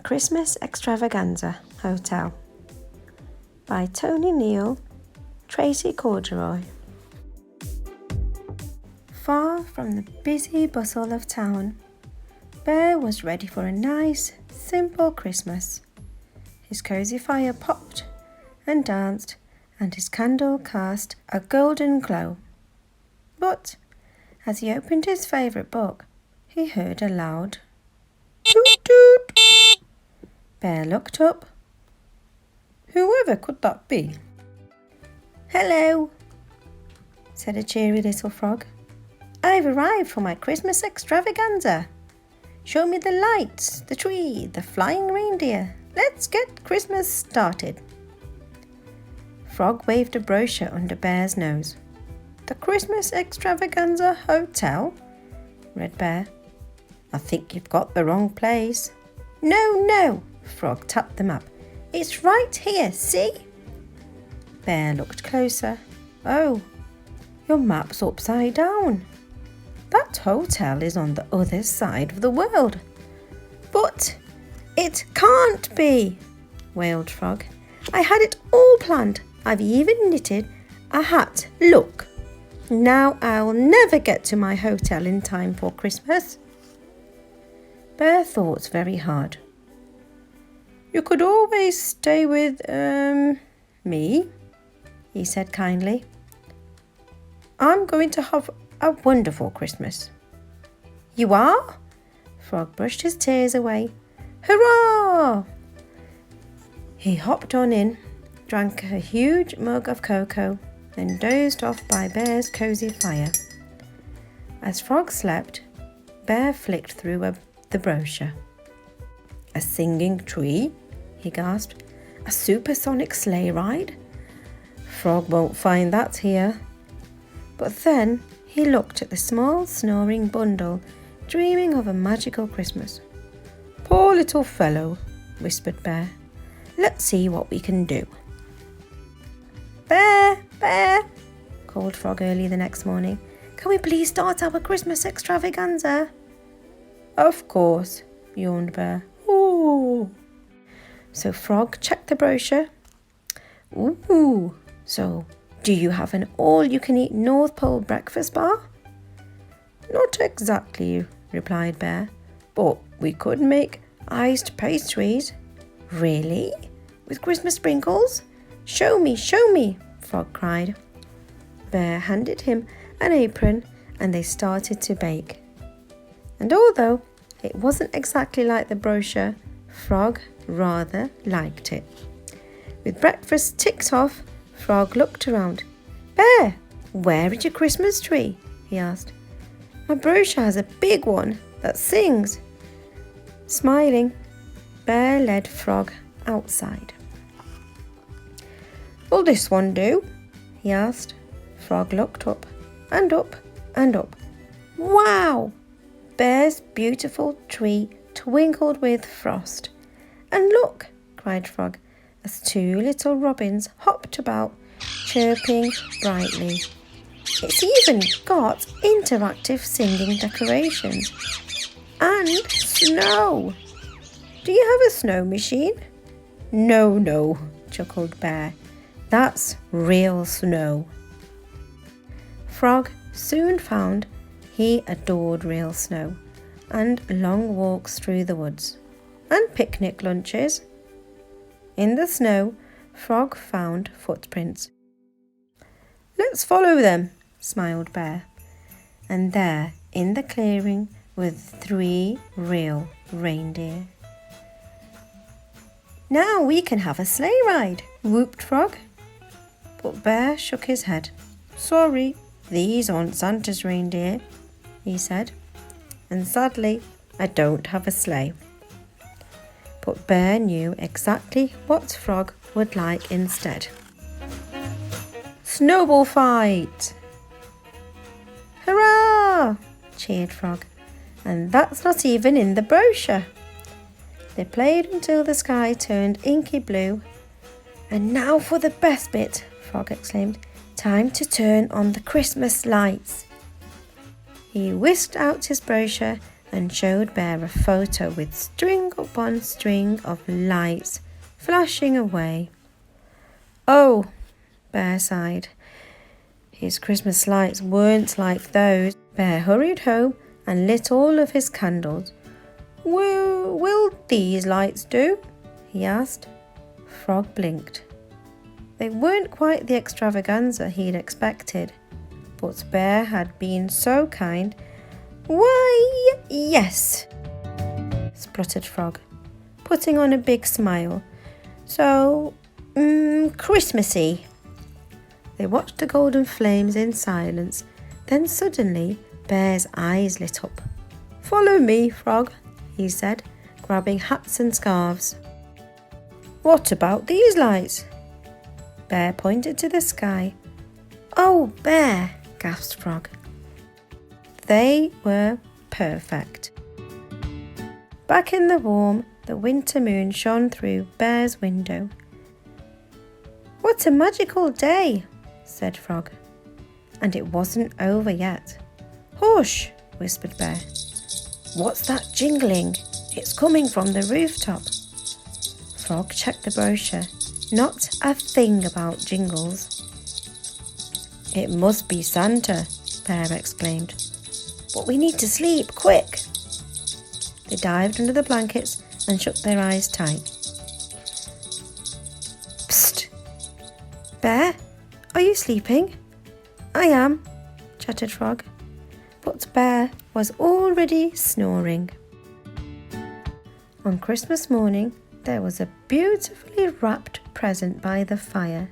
Christmas Extravaganza Hotel by Tony Neal, Tracy Corduroy. Far from the busy bustle of town, Bear was ready for a nice, simple Christmas. His cosy fire popped and danced, and his candle cast a golden glow. But as he opened his favourite book, he heard a loud toot toot. Bear looked up. Whoever could that be? "Hello," said a cheery little frog. "I've arrived for my Christmas extravaganza. Show me the lights, the tree, the flying reindeer. Let's get Christmas started." Frog waved a brochure under Bear's nose. "The Christmas Extravaganza Hotel?" read Bear. "I think you've got the wrong place." No, Frog tapped the map. "It's right here, see?" Bear looked closer. "Oh, your map's upside down. That hotel is on the other side of the world." "But it can't be," wailed Frog. "I had it all planned. I've even knitted a hat. Look. Now I'll never get to my hotel in time for Christmas." Bear thought very hard. "You could always stay with, me," he said kindly. "I'm going to have a wonderful Christmas." "You are?" Frog brushed his tears away. "Hurrah!" He hopped on in, drank a huge mug of cocoa, then dozed off by Bear's cosy fire. As Frog slept, Bear flicked through the brochure. "A singing tree?" he gasped. "A supersonic sleigh ride? Frog won't find that here." But then he looked at the small snoring bundle, dreaming of a magical Christmas. "Poor little fellow," whispered Bear. "Let's see what we can do." Bear, called Frog early the next morning. "Can we please start our Christmas extravaganza?" "Of course," yawned Bear. "Ooh." So Frog checked the brochure. "Ooh, so do you have an all-you-can-eat North Pole breakfast bar?" "Not exactly," replied Bear, "but we could make iced pastries." "Really? With Christmas sprinkles? Show me, Frog cried. Bear handed him an apron and they started to bake. And although it wasn't exactly like the brochure, Frog rather liked it. With breakfast ticked off, Frog looked around. "Bear, where is your Christmas tree?" he asked. "My brochure has a big one that sings." Smiling, Bear led Frog outside. "Will this one do?" he asked. Frog looked up and up and up. Wow! Bear's beautiful tree twinkled with frost. "And look," cried Frog, as two little robins hopped about, chirping brightly. "It's even got interactive singing decorations. And snow! Do you have a snow machine?" No, chuckled Bear. "That's real snow." Frog soon found he adored real snow and long walks through the woods and picnic lunches. In the snow, Frog found footprints. "Let's follow them," smiled Bear. And there, in the clearing, were 3 real reindeer. "Now we can have a sleigh ride," whooped Frog. But Bear shook his head. "Sorry, these aren't Santa's reindeer," he said. "And sadly, I don't have a sleigh." But Bear knew exactly what Frog would like instead. "Snowball fight!" "Hurrah!" cheered Frog. "And that's not even in the brochure." They played until the sky turned inky blue. "And now for the best bit," Frog exclaimed. "Time to turn on the Christmas lights." He whisked out his brochure and showed Bear a photo with string upon string of lights flashing away. Oh, Bear sighed. His Christmas lights weren't like those. Bear hurried home and lit all of his candles. Will these lights do? He asked. Frog blinked. They weren't quite the extravaganza he'd expected, but Bear had been so kind. Why, yes, spluttered Frog, putting on a big smile. So, Christmassy. They watched the golden flames in silence. Then suddenly, Bear's eyes lit up. Follow me, Frog, he said, grabbing hats and scarves. What about these lights? Bear pointed to the sky. Oh, Bear, gasped Frog. They were perfect. Back in the warm, the winter moon shone through Bear's window. What a magical day, said Frog. And it wasn't over yet. Hush, whispered Bear. What's that jingling? It's coming from the rooftop. Frog checked the brochure. Not a thing about jingles. It must be Santa, Bear exclaimed. But we need to sleep, quick. They dived under the blankets and shut their eyes tight. Psst! Bear, are you sleeping? I am, chattered Frog. But Bear was already snoring. On Christmas morning, there was a beautifully wrapped present by the fire.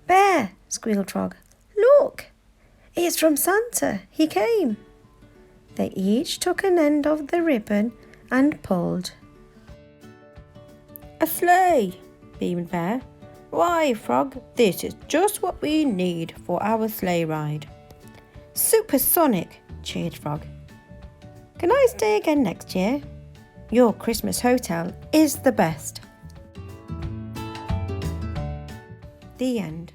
Bear, squealed Frog, look! It's from Santa. He came. They each took an end of the ribbon and pulled. A sleigh, beamed Bear. Why, Frog, this is just what we need for our sleigh ride. Supersonic, cheered Frog. Can I stay again next year? Your Christmas hotel is the best. The end.